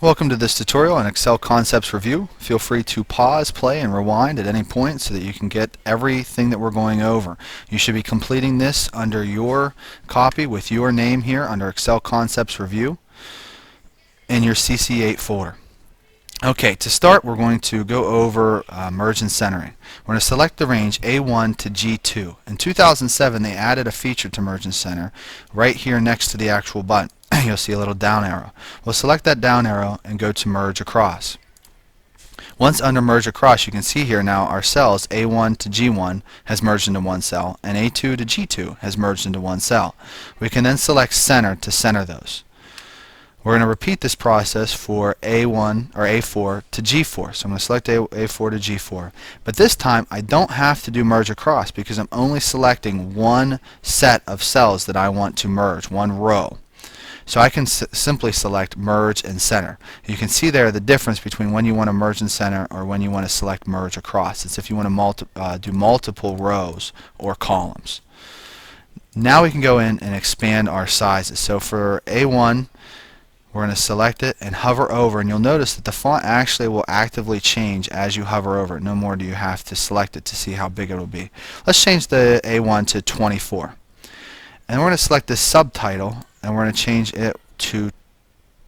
Welcome to this tutorial on Excel Concepts Review. Feel free to pause, play, and rewind at any point so that you can get everything that we're going over. You should be completing this under your copy with your name here under Excel Concepts Review in your CC8 folder. Okay, to start we're going to go over merge and centering. We're going to select the range A1 to G2. In 2007 they added a feature to merge and center right here next to the actual button. You'll see a little down arrow. We'll select that down arrow and go to merge across. Once under merge across, you can see here now our cells A1 to G1 has merged into one cell and A2 to G2 has merged into one cell. We can then select center to center those. We're going to repeat this process for A1 or A4 to G4. So I'm going to select A4 to G4. But this time I don't have to do merge across because I'm only selecting one set of cells that I want to merge, one row. So I can simply select merge and center. You can see there the difference between when you want to merge and center or when you want to select merge across. It's if you want to do multiple rows or columns. Now we can go in and expand our sizes. So for A1 we're going to select it and hover over, and you'll notice that the font actually will actively change as you hover over it. No more do you have to select it to see how big it will be. Let's change the A1 to 24. And we're going to select this subtitle and we're going to change it to,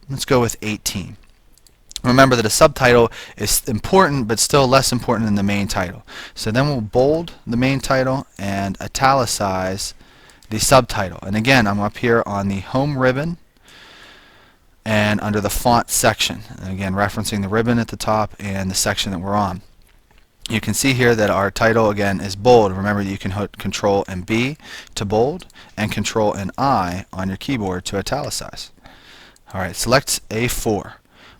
let's go with 18. Remember that a subtitle is important but still less important than the main title. So then we'll bold the main title and italicize the subtitle. And again, I'm up here on the home ribbon and under the font section. And again, referencing the ribbon at the top and the section that we're on. You can see here that our title again is bold. Remember that you can hit Control and B to bold and Control and I on your keyboard to italicize. Alright, select A4.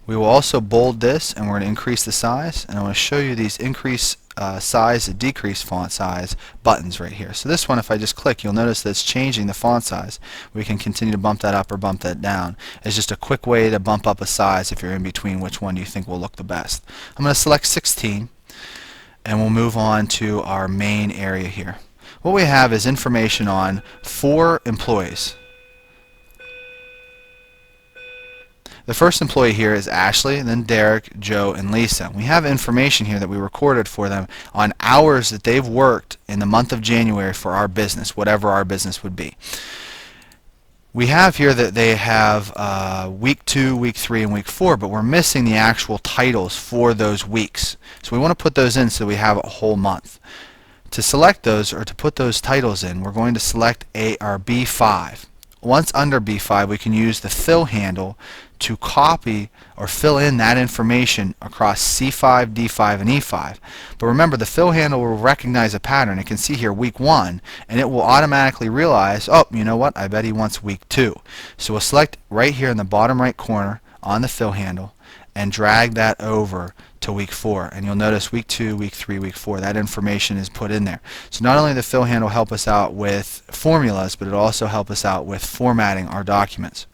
We will also bold this and we're going to increase the size, and I want to show you these increase size and decrease font size buttons right here. So this one, if I just click, you'll notice that it's changing the font size. We can continue to bump that up or bump that down. It's just a quick way to bump up a size if you're in between which one you think will look the best. I'm going to select 16. And we'll move on to our main area here. What we have is information on 4 employees. The first employee here is Ashley, then Derek, Joe, and Lisa. We have information here that we recorded for them on hours that they've worked in the month of January for our business, whatever our business would be. We have here that they have week 2, week 3, and week 4, but we're missing the actual titles for those weeks. So we want to put those in so we have a whole month. To select those or to put those titles in, we're going to select our B5. Once under B5, we can use the fill handle to copy or fill in that information across C5, D5, and E5. But remember, the fill handle will recognize a pattern. It can see here week 1, and it will automatically realize, oh, you know what, I bet he wants week 2. So we'll select right here in the bottom right corner on the fill handle and drag that over to week 4, and you'll notice week 2, week 3, week 4, that information is put in there. So not only the fill handle help us out with formulas, but it'll also help us out with formatting our documents.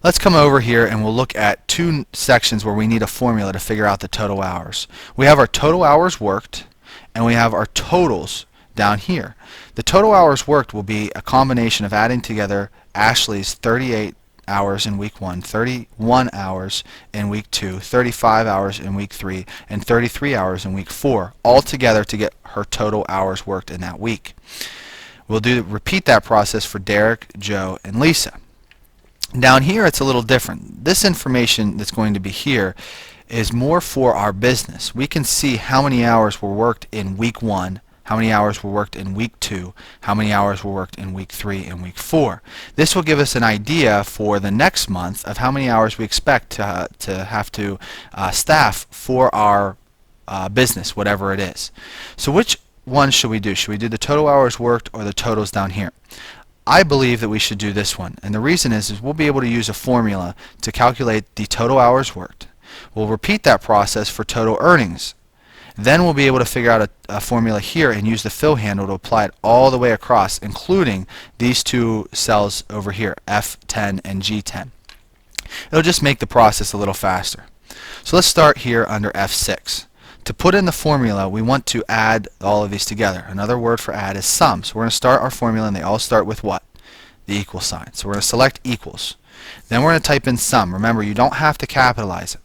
Let's come over here and we'll look at 2 sections where we need a formula to figure out the total hours. We have our total hours worked and we have our totals down here. The total hours worked will be a combination of adding together Ashley's 38 hours in week 1, 31 hours in week 2, 35 hours in week 3, and 33 hours in week 4, all together to get her total hours worked in that week. We'll repeat that process for Derek, Joe, and Lisa. Down here it's a little different. This information that's going to be here is more for our business. We can see how many hours were worked in week 1, how many hours were worked in week 2, how many hours were worked in week 3 and week 4. This will give us an idea for the next month of how many hours we expect to have to staff for our business, whatever it is. So which one should we do? Should we do the total hours worked or the totals down here? I believe that we should do this one, and the reason is we'll be able to use a formula to calculate the total hours worked. We'll repeat that process for total earnings. Then we'll be able to figure out a formula here and use the fill handle to apply it all the way across, including these 2 cells over here, F10 and G10. It'll just make the process a little faster. So let's start here under F6. To put in the formula, we want to add all of these together. Another word for add is sum. So we're going to start our formula, and they all start with what? The equal sign. So we're going to select equals. Then we're going to type in sum. Remember, you don't have to capitalize it.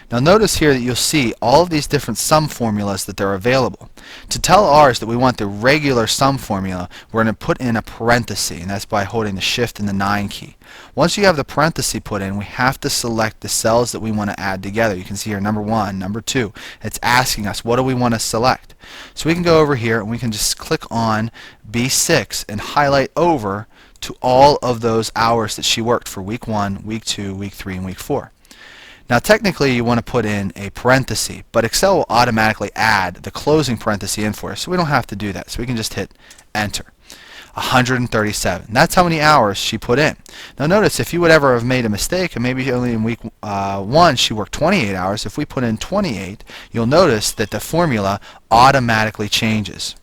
Now notice here that you'll see all of these different sum formulas that are available. To tell ours that we want the regular sum formula, we're going to put in a parenthesis, and that's by holding the Shift and the 9 key. Once you have the parenthesis put in, we have to select the cells that we want to add together. You can see here number 1, number 2. It's asking us what do we want to select. So we can go over here and we can just click on B6 and highlight over to all of those hours that she worked for week 1, week 2, week 3, and week 4. Now technically you want to put in a parenthesis, but Excel will automatically add the closing parenthesis in for us, so we don't have to do that. So we can just hit enter. 137. That's how many hours she put in. Now notice, if you would ever have made a mistake and maybe only in week 1 she worked 28 hours, if we put in 28, you'll notice that the formula automatically changes.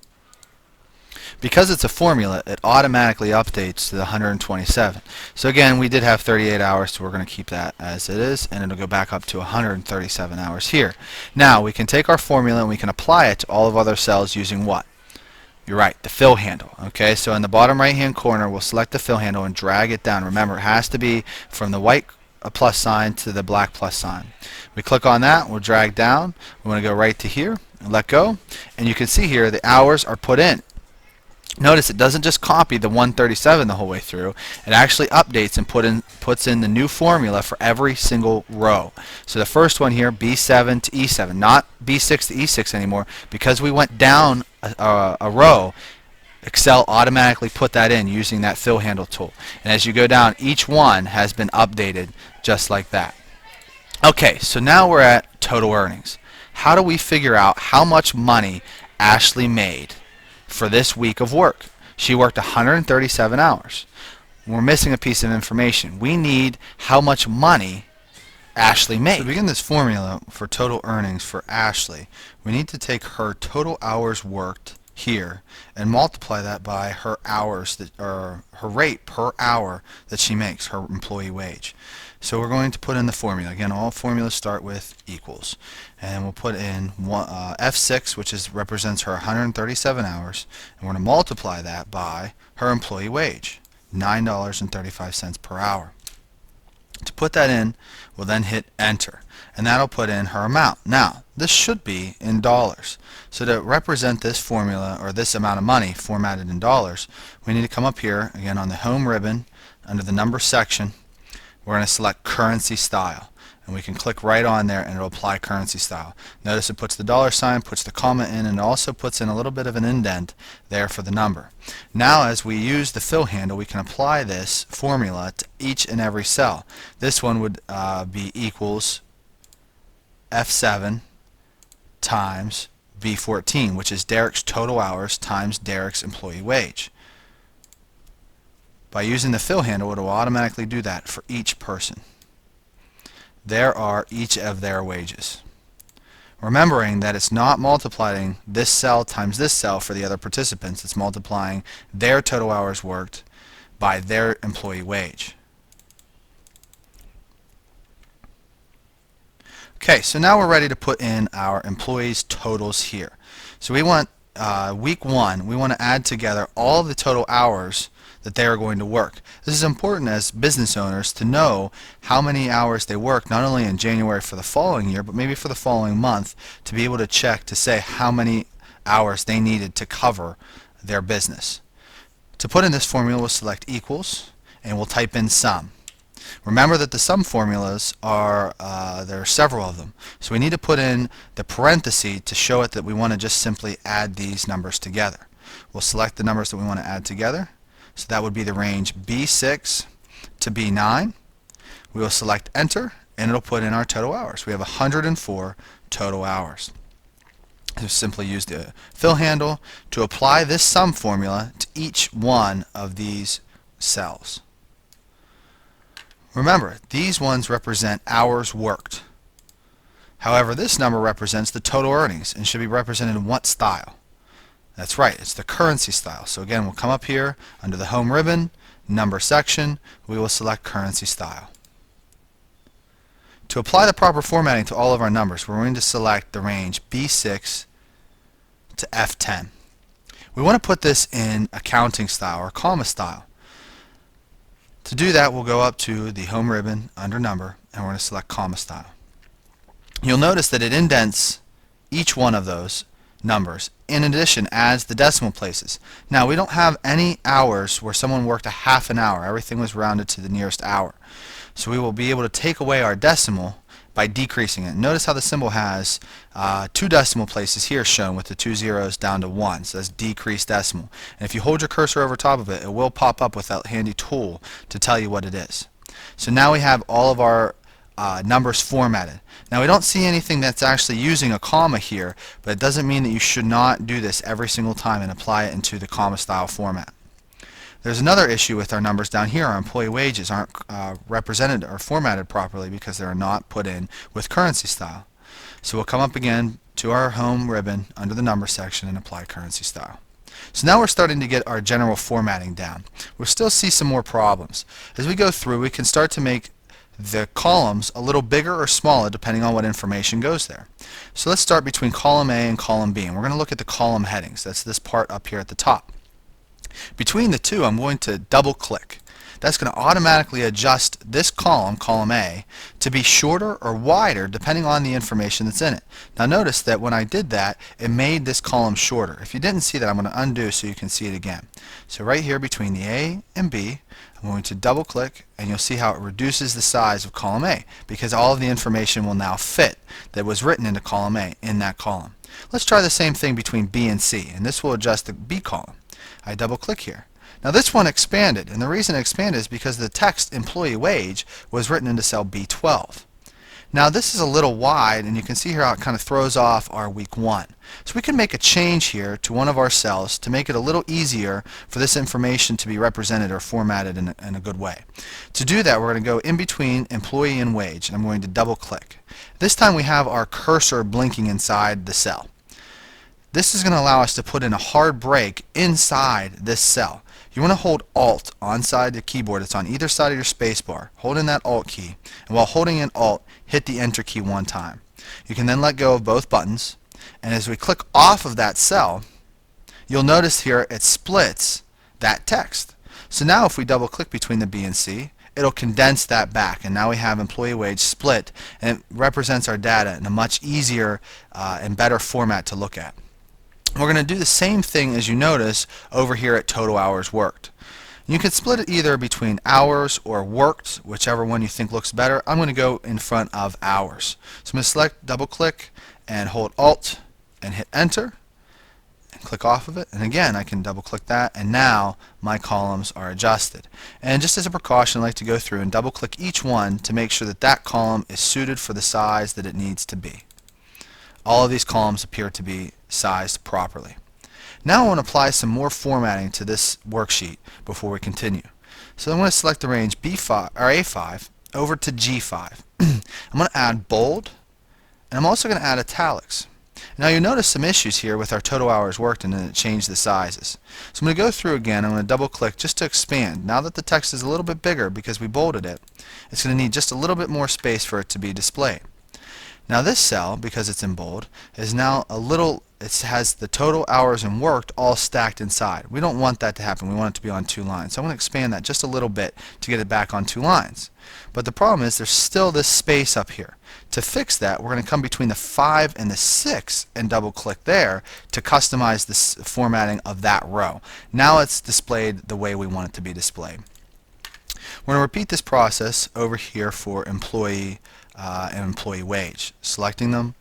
Because it's a formula, it automatically updates to the 127. So again, we did have 38 hours, so we're going to keep that as it is, and it'll go back up to 137 hours here. Now, we can take our formula and we can apply it to all of other cells using what? You're right, the fill handle. Okay, so in the bottom right hand corner, we'll select the fill handle and drag it down. Remember, it has to be from the white plus sign to the black plus sign. We click on that, we'll drag down. We want to go right to here and let go, and you can see here the hours are put in. Notice it doesn't just copy the 137 the whole way through. It actually updates and puts in the new formula for every single row. So the first one here, B7 to E7, not B6 to E6 anymore, because we went down a row. Excel automatically put that in using that fill handle tool. And as you go down, each one has been updated just like that. Okay, so now we're at total earnings. How do we figure out how much money Ashley made for this week of work? She worked 137 hours. We're missing a piece of information. We need how much money Ashley made. To begin this formula for total earnings for Ashley, we need to take her total hours worked here and multiply that by her hours that, or her rate per hour that she makes, her employee wage. So we're going to put in the formula. Again, all formulas start with equals. And we'll put in F6, which represents her 137 hours, and we're going to multiply that by her employee wage, $9.35 per hour. To put that in, we'll then hit enter, and that'll put in her amount. Now, this should be in dollars. So to represent this formula, or this amount of money formatted in dollars, we need to come up here, again on the home ribbon, under the number section. We're going to select currency style, and we can click right on there and it'll apply currency style. Notice it puts the dollar sign, puts the comma in, and also puts in a little bit of an indent there for the number. Now as we use the fill handle, we can apply this formula to each and every cell. This one would be equals F7 times B14, which is Derek's total hours times Derek's employee wage. By using the fill handle, it will automatically do that for each person. There are each of their wages. Remembering that it's not multiplying this cell times this cell for the other participants, it's multiplying their total hours worked by their employee wage. Okay, so now we're ready to put in our employees' totals here. So we want week 1, we want to add together all the total hours that they are going to work. This is important as business owners to know how many hours they work, not only in January for the following year, but maybe for the following month, to be able to check to say how many hours they needed to cover their business. To put in this formula, we'll select equals and we'll type in sum. Remember that the sum formulas are, there are several of them. So we need to put in the parenthesis to show it that we want to just simply add these numbers together. We'll select the numbers that we want to add together. So that would be the range B6 to B9. We will select enter and it'll put in our total hours. We have 104 total hours. So simply use the fill handle to apply this sum formula to each one of these cells. Remember, these ones represent hours worked. However, this number represents the total earnings and should be represented in what style? That's right, it's the currency style. So again, we'll come up here under the home ribbon, number section, we will select currency style. To apply the proper formatting to all of our numbers, we're going to select the range B6 to F10. We want to put this in accounting style or comma style. To do that, we'll go up to the home ribbon under number, and we're going to select comma style. You'll notice that it indents each one of those numbers. In addition, adds the decimal places. Now, we don't have any hours where someone worked a half an hour. Everything was rounded to the nearest hour. So we will be able to take away our decimal by decreasing it. Notice how the symbol has 2 decimal places here shown with the 2 zeros down to 1. So that's decreased decimal. And if you hold your cursor over top of it, it will pop up with that handy tool to tell you what it is. So now we have all of our numbers formatted. Now we don't see anything that's actually using a comma here, but it doesn't mean that you should not do this every single time and apply it into the comma style format. There's another issue with our numbers down here. Our employee wages aren't represented or formatted properly because they're not put in with currency style. So we'll come up again to our home ribbon under the number section and apply currency style. So now we're starting to get our general formatting down. We'll still see some more problems. As we go through, we can start to make the columns a little bigger or smaller depending on what information goes there. So let's start between column A and column B, and we're going to look at the column headings. That's this part up here at the top. Between the two, I'm going to double click. That's going to automatically adjust this column, column A, to be shorter or wider depending on the information that's in it. Now notice that when I did that, it made this column shorter. If you didn't see that, I'm going to undo so you can see it again. So right here between the A and B, I'm going to double click, and you'll see how it reduces the size of column A because all of the information will now fit that was written into column A in that column. Let's try the same thing between B and C, and this will adjust the B column. I double click here. Now this one expanded, and the reason it expanded is because the text employee wage was written into cell B12. Now this is a little wide, and you can see here how it kind of throws off our week 1. So we can make a change here to one of our cells to make it a little easier for this information to be represented or formatted in a good way. To do that, we're going to go in between employee and wage, and I'm going to double click. This time we have our cursor blinking inside the cell. This is going to allow us to put in a hard break inside this cell. You want to hold Alt onside the keyboard. It's on either side of your space bar. Hold in that Alt key, and while holding in Alt, hit the Enter key one time. You can then let go of both buttons, and as we click off of that cell, you'll notice here it splits that text. So now if we double click between the B and C, it'll condense that back, and now we have employee wage split, and it represents our data in a much easier and better format to look at. We're going to do the same thing, as you notice, over here at total hours worked. You can split it either between hours or worked, whichever one you think looks better. I'm going to go in front of hours. So I'm going to select, double click, and hold Alt and hit Enter and click off of it. And again, I can double click that, and now my columns are adjusted. And just as a precaution, I like to go through and double click each one to make sure that that column is suited for the size that it needs to be. All of these columns appear to be sized properly. Now I want to apply some more formatting to this worksheet before we continue. So I'm going to select the range B5 or A5 over to G5. I'm going to add bold, and I'm also going to add italics. Now you'll notice some issues here with our total hours worked, and then it changed the sizes. So I'm going to go through again. I'm going to double click just to expand. Now that the text is a little bit bigger because we bolded it, it's going to need just a little bit more space for it to be displayed. Now this cell, because it's in bold, is now a little, it has the total hours and worked all stacked inside. We don't want that to happen. We want it to be on 2 lines. So I'm going to expand that just a little bit to get it back on 2 lines. But the problem is there's still this space up here. To fix that, we're going to come between the 5 and the 6 and double click there to customize this formatting of that row. Now it's displayed the way we want it to be displayed. We're going to repeat this process over here for employee and employee wage. Selecting them,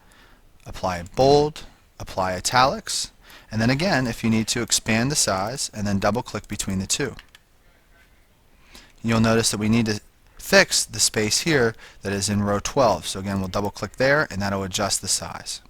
apply bold, apply italics, and then again, if you need to, expand the size and then double click between the two. You'll notice that we need to fix the space here that is in row 12. So again, we'll double click there, and that'll adjust the size.